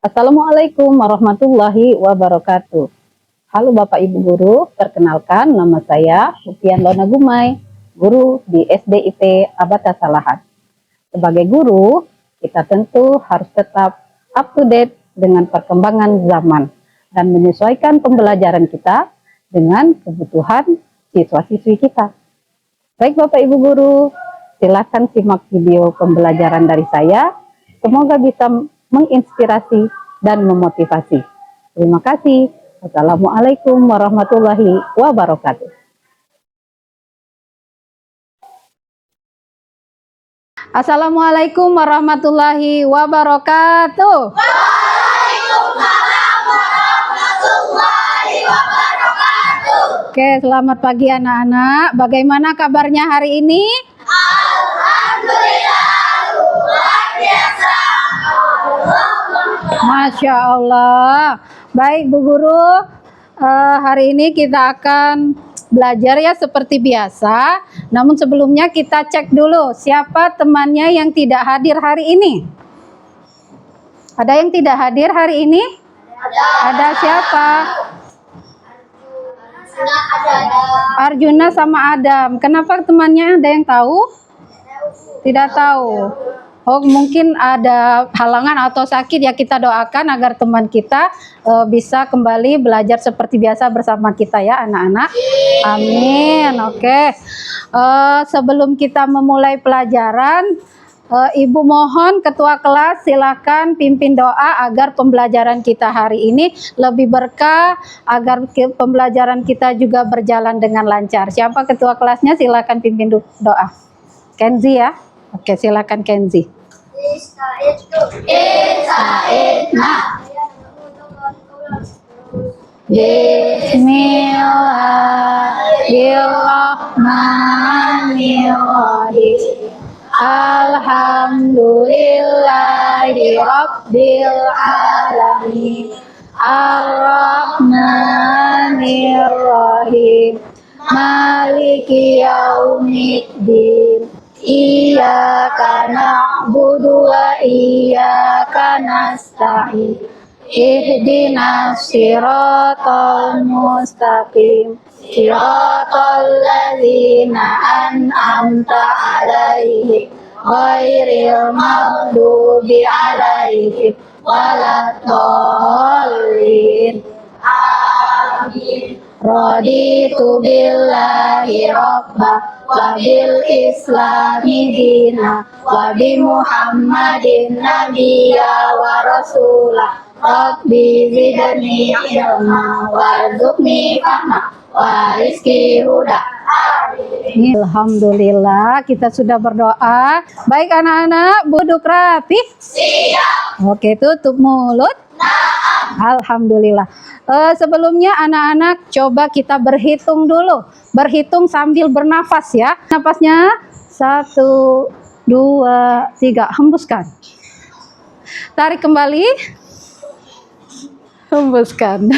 Assalamualaikum warahmatullahi wabarakatuh. Halo Bapak Ibu Guru, perkenalkan nama saya Sufian Lona Gumai, guru di SDIT Abata Salahat. Sebagai guru, kita tentu harus tetap up to date dengan perkembangan zaman dan menyesuaikan pembelajaran kita dengan kebutuhan siswa-siswi kita. Baik Bapak Ibu Guru, silakan simak video pembelajaran dari saya. Semoga bisa menginspirasi dan memotivasi. Terima kasih. Wassalamualaikum warahmatullahi wabarakatuh. Assalamualaikum warahmatullahi wabarakatuh. Waalaikumsalam warahmatullahi wabarakatuh. Oke, selamat pagi anak-anak. Bagaimana kabarnya hari ini? Alhamdulillah, luar biasa. Masya Allah. Baik Bu Guru, hari ini kita akan belajar ya seperti biasa. Namun sebelumnya kita cek dulu siapa temannya yang tidak hadir hari ini. Ada yang tidak hadir hari ini? Ada siapa? Arjuna sama Adam. Kenapa temannya, ada yang tahu? Tidak tahu. Oh, mungkin ada halangan atau sakit, ya kita doakan agar teman kita bisa kembali belajar seperti biasa bersama kita ya anak-anak. Amin. Oke. Sebelum kita memulai pelajaran, Ibu mohon ketua kelas silakan pimpin doa agar pembelajaran kita hari ini lebih berkah, agar pembelajaran kita juga berjalan dengan lancar. Siapa ketua kelasnya? Silakan pimpin doa. Kenzi ya. Oke, silakan Kenzi. Bismillahirrahmanirrahim. Alhamdulillahi Rabbil Alamin. Ar-Rahmanir-Rahim. Maliki Yaumiddin. Iyyaka na'budu wa iyyaka nasta'in. Ihdinas siratal mustaqim. Siratal ladzina an'amta 'alaihim ghairil maghdubi 'alaihim waladdallin. Amin. Raditu billahi rabba wa bil islami dina wa bi muhammadin nabiyya wa rasulah. Rabbi zidni ilma warzuqni fahma wa rizqi huda. Alhamdulillah, kita sudah berdoa. Baik anak-anak, duduk rapi. Siap. Oke, tutup mulut. Alhamdulillah. Sebelumnya anak-anak coba kita berhitung dulu. Berhitung sambil bernafas ya. Napasnya 1, 2, 3. Hembuskan. Tarik kembali. Hembuskan.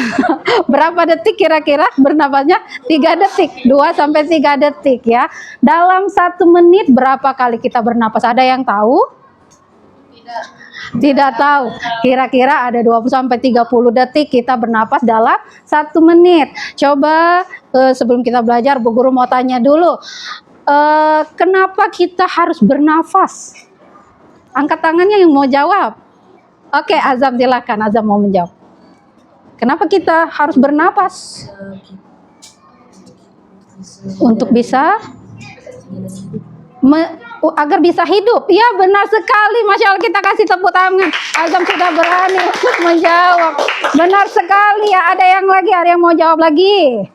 Berapa detik kira-kira bernafasnya? 3 detik. 2 sampai 3 detik ya. Dalam 1 menit berapa kali kita bernapas? Ada yang tahu? Tidak tahu. Kira-kira ada 20 sampai 30 detik kita bernapas dalam 1 menit. Coba sebelum kita belajar, Bu Guru mau tanya dulu. Kenapa kita harus bernafas? Angkat tangannya yang mau jawab. Oke, Azam silakan. Azam mau menjawab. Kenapa kita harus bernapas? Untuk bisa agar bisa hidup. Ya, benar sekali. Masya Allah, kita kasih tepuk tangan. Azam sudah berani untuk menjawab. Benar sekali ya. Ada yang mau jawab lagi?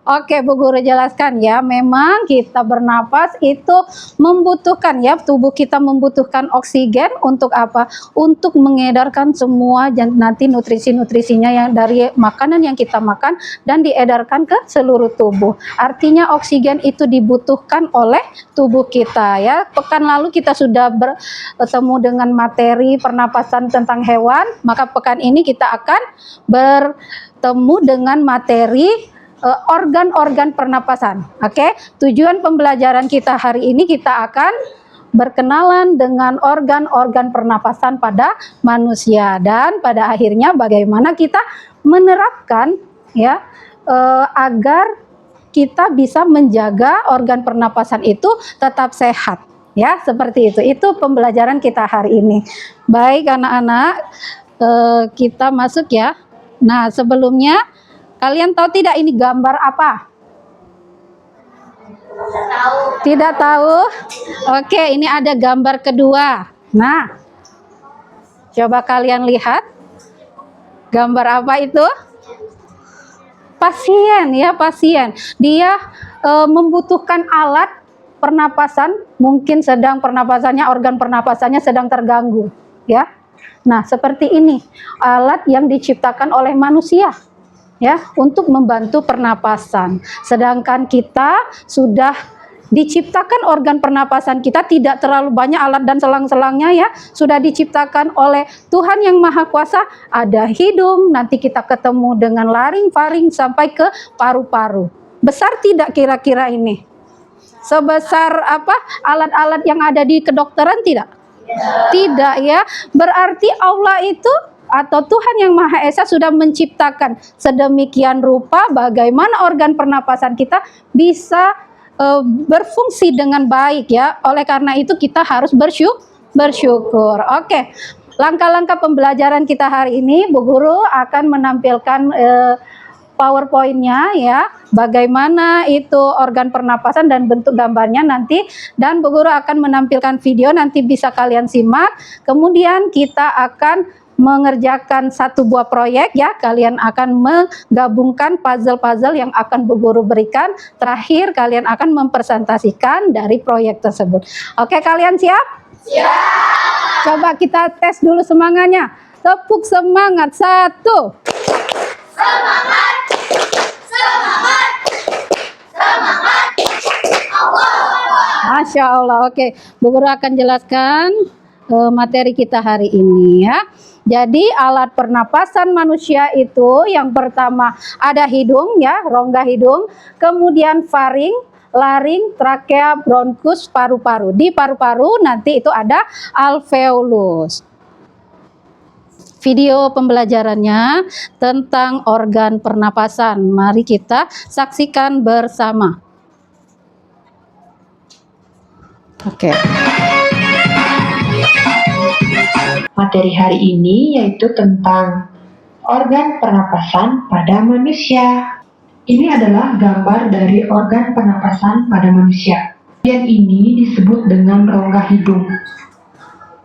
Oke, Bu Guru jelaskan ya. Memang kita bernapas itu membutuhkan ya, tubuh kita membutuhkan oksigen untuk apa? Untuk mengedarkan semua nanti nutrisi-nutrisinya yang dari makanan yang kita makan dan diedarkan ke seluruh tubuh. Artinya oksigen itu dibutuhkan oleh tubuh kita ya. Pekan lalu kita sudah bertemu dengan materi pernapasan tentang hewan, maka pekan ini kita akan bertemu dengan materi organ-organ pernapasan. Oke, tujuan pembelajaran kita hari ini kita akan berkenalan dengan organ-organ pernapasan pada manusia, dan pada akhirnya bagaimana kita menerapkan ya agar kita bisa menjaga organ pernapasan itu tetap sehat. Ya, seperti itu. Itu pembelajaran kita hari ini. Baik anak-anak, kita masuk ya. Nah, sebelumnya kalian tahu tidak ini gambar apa? Tidak tahu? Oke, ini ada gambar kedua. Nah, coba kalian lihat. Gambar apa itu? Pasien ya, pasien. Dia membutuhkan alat pernapasan, mungkin sedang pernapasannya, organ pernapasannya sedang terganggu ya. Nah, seperti ini alat yang diciptakan oleh manusia ya untuk membantu pernapasan. Sedangkan kita sudah diciptakan organ pernapasan kita tidak terlalu banyak alat dan selang-selangnya ya, sudah diciptakan oleh Tuhan yang Maha Kuasa. Ada hidung, nanti kita ketemu dengan laring, faring sampai ke paru-paru. Besar tidak kira-kira ini? Sebesar apa alat-alat yang ada di kedokteran tidak? Tidak ya. Berarti Allah itu atau Tuhan yang Maha Esa sudah menciptakan sedemikian rupa bagaimana organ pernapasan kita bisa berfungsi dengan baik ya. Oleh karena itu kita harus bersyukur. Oke, langkah-langkah pembelajaran kita hari ini, Bu Guru akan menampilkan PowerPoint-nya ya, bagaimana itu organ pernapasan dan bentuk gambarnya nanti, dan Bu Guru akan menampilkan video, nanti bisa kalian simak. Kemudian kita akan mengerjakan satu buah proyek ya, kalian akan menggabungkan puzzle-puzzle yang akan Bu Guru berikan. Terakhir kalian akan mempresentasikan dari proyek tersebut. Oke, kalian siap? Siap. Coba kita tes dulu semangatnya. Tepuk semangat. 1. Semangat. Semangat. Semangat. Allah. Masya Allah. Oke, Bu Guru akan jelaskan materi kita hari ini ya. Jadi alat pernapasan manusia itu yang pertama ada hidung ya, rongga hidung, kemudian faring, laring, trakea, bronkus, paru-paru. Di paru-paru nanti itu ada alveolus. Video pembelajarannya tentang organ pernapasan. Mari kita saksikan bersama. Oke. Materi hari ini yaitu tentang organ pernapasan pada manusia. Ini adalah gambar dari organ pernapasan pada manusia. Bagian ini disebut dengan rongga hidung.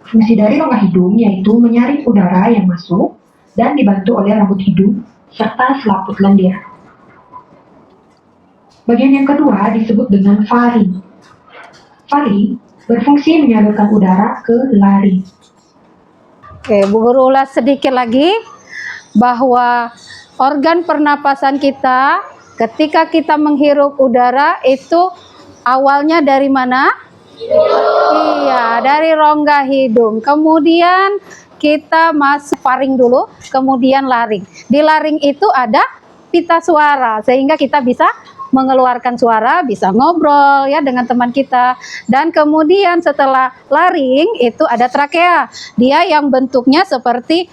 Fungsi dari rongga hidung yaitu menyaring udara yang masuk dan dibantu oleh rambut hidung serta selaput lendir. Bagian yang kedua disebut dengan faring. Faring berfungsi menyalurkan udara ke laring. Oke, Bu Guru ulas sedikit lagi bahwa organ pernapasan kita ketika kita menghirup udara itu awalnya dari mana? Iya, dari rongga hidung. Kemudian kita masuk faring dulu, kemudian laring. Di laring itu ada pita suara sehingga kita bisa mengeluarkan suara, bisa ngobrol ya dengan teman kita. Dan kemudian setelah laring itu ada trakea. Dia yang bentuknya seperti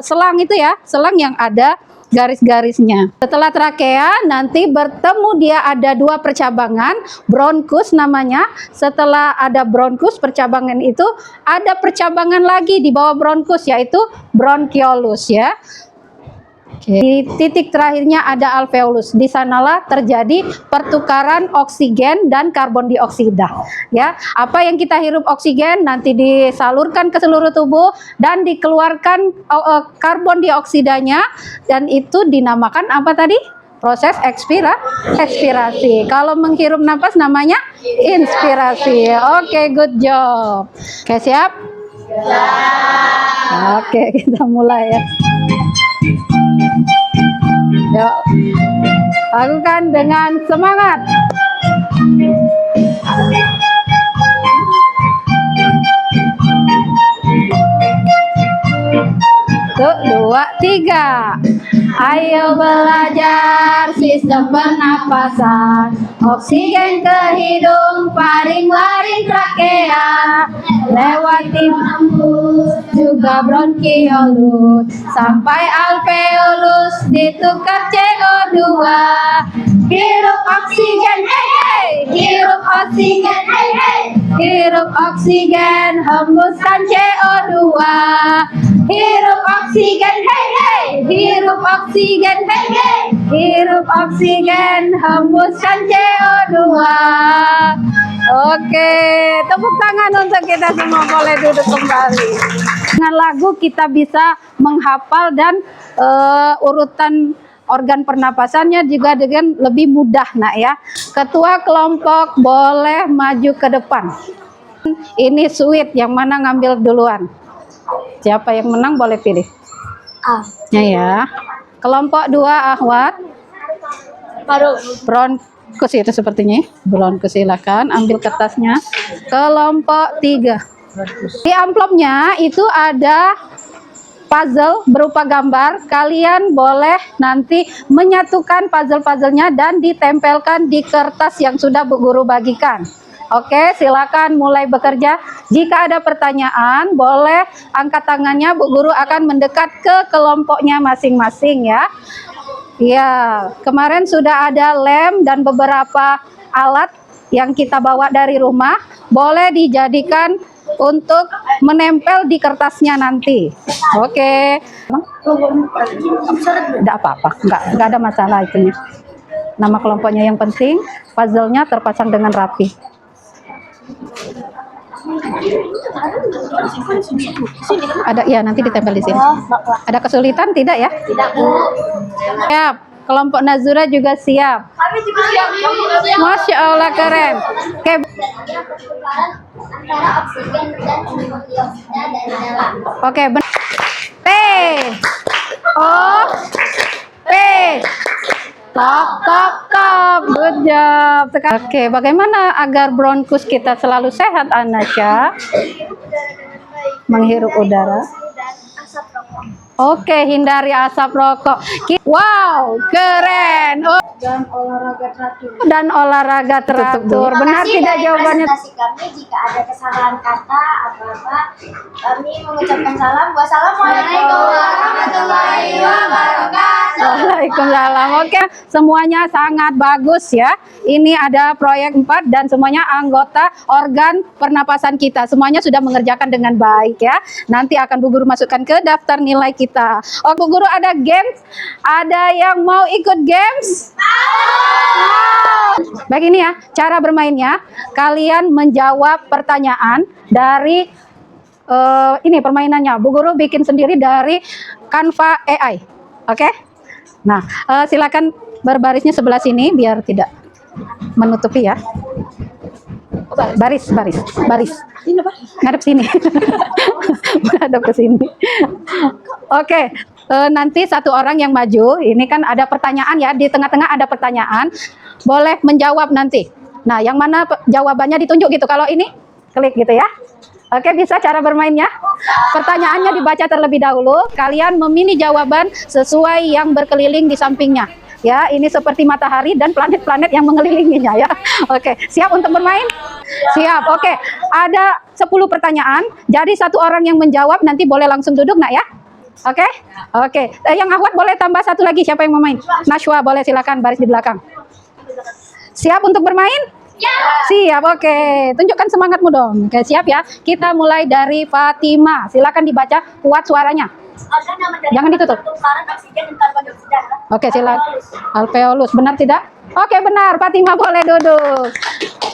selang itu ya, selang yang ada garis-garisnya. Setelah trakea nanti bertemu dia ada dua percabangan, bronkus namanya. Setelah ada bronkus percabangan itu ada percabangan lagi di bawah bronkus yaitu bronkiolus ya. Di titik terakhirnya ada alveolus. Di sanalah terjadi pertukaran oksigen dan karbon dioksida. Ya, apa yang kita hirup oksigen nanti disalurkan ke seluruh tubuh dan dikeluarkan karbon dioksidanya, dan itu dinamakan apa tadi? Proses ekspirasi. Kalau menghirup napas namanya inspirasi. Oke, good job. Oke, siap? Oke, kita mulai ya. Yuk, lakukan dengan semangat. 1, 2, 3. Ayo belajar sistem pernapasan. Oksigen ke hidung, faring-laring trakea, lewati lambung juga bronkiolus, sampai alveolus ditukar CO2. Hirup oksigen, hey hey, hirup oksigen, hey hey, hirup oksigen, hembuskan CO2. Hirup oksigen, hey hey, hirup oksigen, hey hey, hirup oksigen, hembuskan CO2. Oke, tepuk tangan untuk kita semua, boleh duduk kembali. Dengan lagu kita bisa menghafal dan urutan organ pernapasannya juga dengan lebih mudah, nak ya. Ketua kelompok boleh maju ke depan. Ini sweet, yang mana ngambil duluan? Siapa yang menang boleh pilih. Ya. Kelompok 2 Ahwat. Bronkus itu sepertinya. Bronkus, silakan ambil kertasnya. Kelompok 3. Di amplopnya itu ada puzzle berupa gambar. Kalian boleh nanti menyatukan puzzle-puzzlenya dan ditempelkan di kertas yang sudah Bu Guru bagikan. Oke, silakan mulai bekerja. Jika ada pertanyaan, boleh angkat tangannya. Bu Guru akan mendekat ke kelompoknya masing-masing ya. Ya, kemarin sudah ada lem dan beberapa alat yang kita bawa dari rumah. Boleh dijadikan untuk menempel di kertasnya nanti. Oke. Tidak apa-apa, nggak ada masalah itunya. Nama kelompoknya yang penting, puzzle-nya terpasang dengan rapi. Ada ya, nanti ditempel di sini. Ada kesulitan tidak ya? Tidak, Bu. Siap. Kelompok Nazura juga siap. Kami juga siap. Masya Allah, keren. Oke. Antara oksigen dan dioksida dari dalam. Oke, benar. P O P. Top, top, top. Good job. Oke, bagaimana agar bronkus kita selalu sehat, Anasya? Menghirup udara. Oke, hindari asap rokok. Wow, keren. Dan olahraga teratur. Dan olahraga teratur. Benar tidak jawabannya? Presentasi kami, jika ada kesalahan kata atau apa, kami mengucapkan salam. Wassalamualaikum warahmatullahi wabarakatuh. Waalaikumsalam. Oke, semuanya sangat bagus ya. Ini ada proyek 4 dan semuanya anggota organ pernapasan kita. Semuanya sudah mengerjakan dengan baik ya. Nanti akan Bu Guru masukkan ke daftar nilai kita. Oh, Bu Guru ada games? Ada yang mau ikut games? Baik, ini ya cara bermainnya. Kalian menjawab pertanyaan dari ini permainannya. Bu Guru bikin sendiri dari Canva AI. Oke? Nah, silakan berbarisnya sebelah sini biar tidak menutupi ya. Baris. Ngadep sini. Ngadep ke sini. Oke. Nanti satu orang yang maju, ini kan ada pertanyaan ya, di tengah-tengah ada pertanyaan, boleh menjawab nanti. Nah, yang mana jawabannya ditunjuk gitu, kalau ini klik gitu ya. Oke, bisa cara bermainnya. Pertanyaannya dibaca terlebih dahulu, kalian memilih jawaban sesuai yang berkeliling di sampingnya. Ya, ini seperti matahari dan planet-planet yang mengelilinginya ya. Oke, siap untuk bermain? Siap, oke. Ada 10 pertanyaan, jadi satu orang yang menjawab nanti boleh langsung duduk nak ya. Oke? Oke. Yang Ahwat boleh tambah satu lagi, siapa yang mau main? Nashwa boleh, silakan baris di belakang. Siap untuk bermain? Ya. Siap, oke. Tunjukkan semangatmu dong. Oke, siap ya. Kita mulai dari Fatima. Silakan dibaca kuat suaranya. Jangan ditutup. Oke, silakan. Alveolus, benar tidak? Oke, benar. Fatima boleh duduk.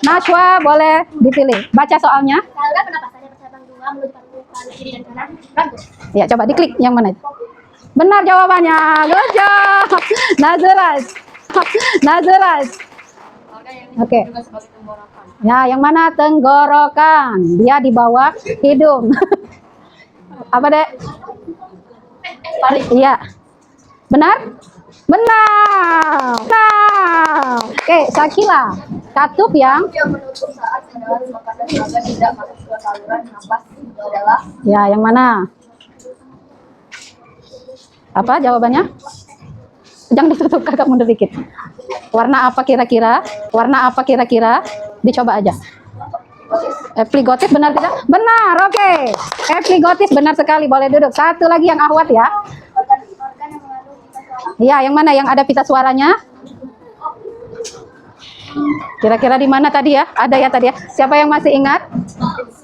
Nashwa boleh dipilih. Baca soalnya. Saluran pernapasannya bersambung dua mulut paru kiri dan kanan. Bagus. Ya, coba diklik yang mana itu. Benar jawabannya. Good job. Nazaras. Oke. Ya, yang mana tenggorokan? Dia di bawah hidung. Apa, Dek? Iya. Benar? Benar. Nah. Oke, Sakila. Katup yang menutup saat menelan makanan agar tidak masuk ke saluran nafas adalah ya, yang mana? Apa jawabannya? Jangan ditutup, kakak mundur dikit. Warna apa kira-kira? Warna apa kira-kira? Dicoba aja. Epigotis benar tidak? Benar, oke. Epigotis benar sekali, boleh duduk. Satu lagi yang Ahwat ya. Organ yang mengandung pita suara. Iya, yang mana yang ada pita suaranya? Kira-kira di mana tadi ya? Ada ya tadi ya. Siapa yang masih ingat?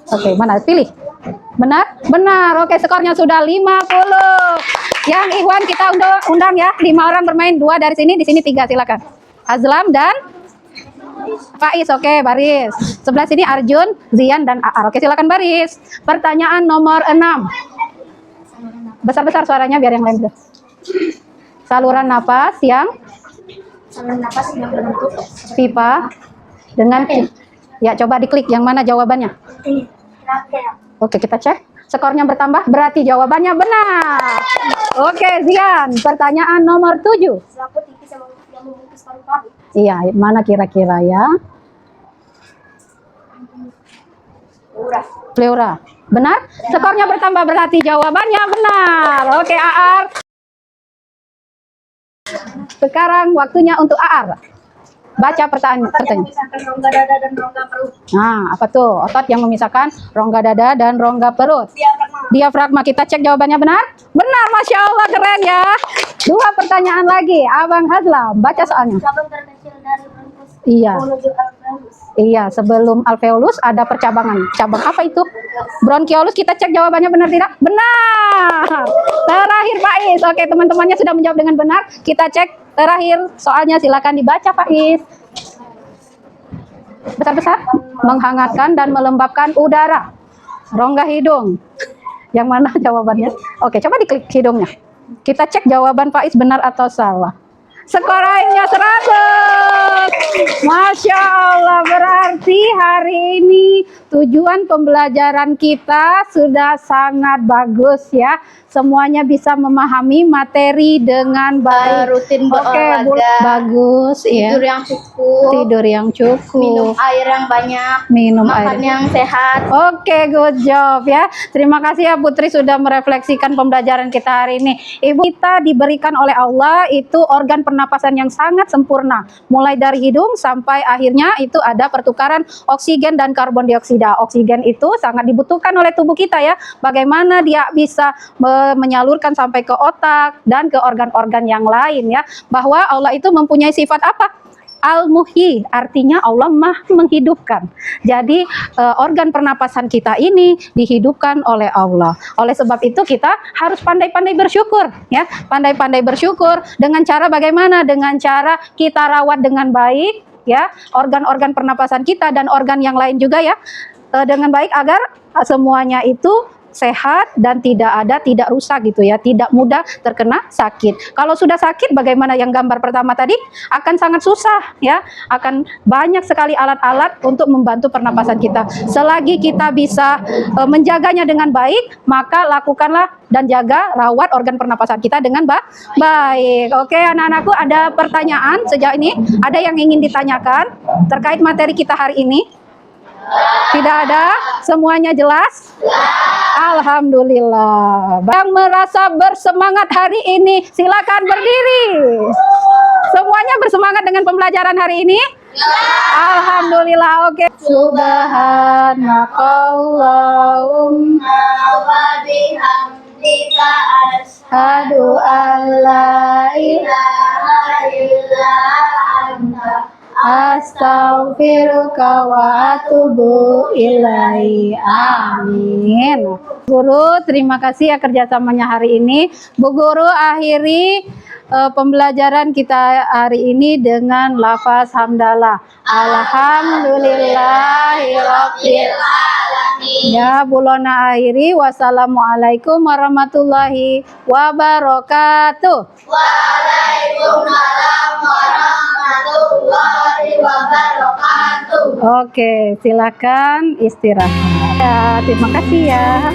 Oke, mana? Pilih. Benar? Benar. Oke, skornya sudah 50. Yang Ikhwan kita undang ya. 5 orang bermain, 2 dari sini, di sini 3, silakan. Azlam dan Faiz. Oke, baris. Sebelah sini Arjun, Zian dan Aar. Oke, silakan baris. Pertanyaan nomor 6. Besar-besar suaranya biar yang lain. Saluran napas yang Saluran napas yang berbentuk pipa dengan ya, coba diklik yang mana jawabannya. ini. Rakel. Oke, kita cek. Skornya bertambah, berarti jawabannya benar. Oke, Zian. Pertanyaan nomor 7. Selaput tipis yang membungkus paru-paru. Iya, mana kira-kira ya? Urat. Pleura. Benar? Skornya bertambah, berarti jawabannya benar. Oke, Aar. Sekarang waktunya untuk Aar. Baca pertanyaan. Memisahkan rongga dada dan rongga perut. Nah, apa tuh? Otot yang memisahkan rongga dada dan rongga perut. Diafragma. Diafragma, kita cek jawabannya benar? Benar, Masya Allah, keren ya. 2 pertanyaan lagi, Abang Hazlam, baca soalnya. Cabang terkecil dari bronkus Iya, menuju alveolus. iya, sebelum alveolus ada percabangan. Cabang apa itu? Bronkiolus, kita cek jawabannya benar tidak? Benar. Terakhir Faiz. Oke, teman-temannya sudah menjawab dengan benar. Kita cek terakhir soalnya, silakan dibaca Faiz. Besar-besar, menghangatkan dan melembabkan udara. Rongga hidung. Yang mana jawabannya? Oke, coba diklik hidungnya. Kita cek jawaban Faiz benar atau salah. Skornya 100. Masya Allah, berarti hari ini tujuan pembelajaran kita sudah sangat bagus ya. Semuanya bisa memahami materi dengan baik. Rutin berolahraga. Bagus ya. Tidur yang cukup. Tidur yang cukup. Minum air yang banyak. Minum Makan air. yang sehat. Oke, good job ya. Terima kasih ya Putri sudah merefleksikan pembelajaran kita hari ini. Ibu, kita diberikan oleh Allah itu organ pernapasan yang sangat sempurna. Mulai dari hidung sampai akhirnya itu ada pertukaran oksigen dan karbon dioksida. Oksigen itu sangat dibutuhkan oleh tubuh kita ya. Bagaimana dia bisa menyalurkan sampai ke otak dan ke organ-organ yang lain ya. Bahwa Allah itu mempunyai sifat apa? Al-Muhyi, artinya Allah Maha menghidupkan. Jadi organ pernapasan kita ini dihidupkan oleh Allah. Oleh sebab itu kita harus pandai-pandai bersyukur ya. Pandai-pandai bersyukur dengan cara bagaimana? Dengan cara kita rawat dengan baik ya organ-organ pernapasan kita dan organ yang lain juga ya dengan baik agar semuanya itu sehat dan tidak rusak gitu ya, tidak mudah terkena sakit. Kalau sudah sakit, bagaimana yang gambar pertama tadi, akan sangat susah ya, akan banyak sekali alat-alat untuk membantu pernapasan kita. Selagi kita bisa menjaganya dengan baik, maka lakukanlah dan jaga rawat organ pernapasan kita dengan baik. Oke, anak-anakku, ada pertanyaan sejauh ini? Ada yang ingin ditanyakan terkait materi kita hari ini? Tidak ada? Semuanya jelas? Alhamdulillah. Yang merasa bersemangat hari ini, silakan berdiri. Semuanya bersemangat dengan pembelajaran hari ini? Alhamdulillah. Oke. Subhanakallahumma wa bihamdika asyhadu an la ilaha illa anta astaghfiruka wa atubu ilaihi. Amin. Guru, terima kasih ya kerjasamanya hari ini. Bu Guru, akhiri pembelajaran kita hari ini dengan lafaz hamdalah. Alhamdulillahirabbil alamin. Ya, Bulona akhiri. Wassalamualaikum warahmatullahi wabarakatuh. Waalaikumsalam warahmatullahi wabarakatuh. Oke, silakan istirahat. Ya, terima kasih ya.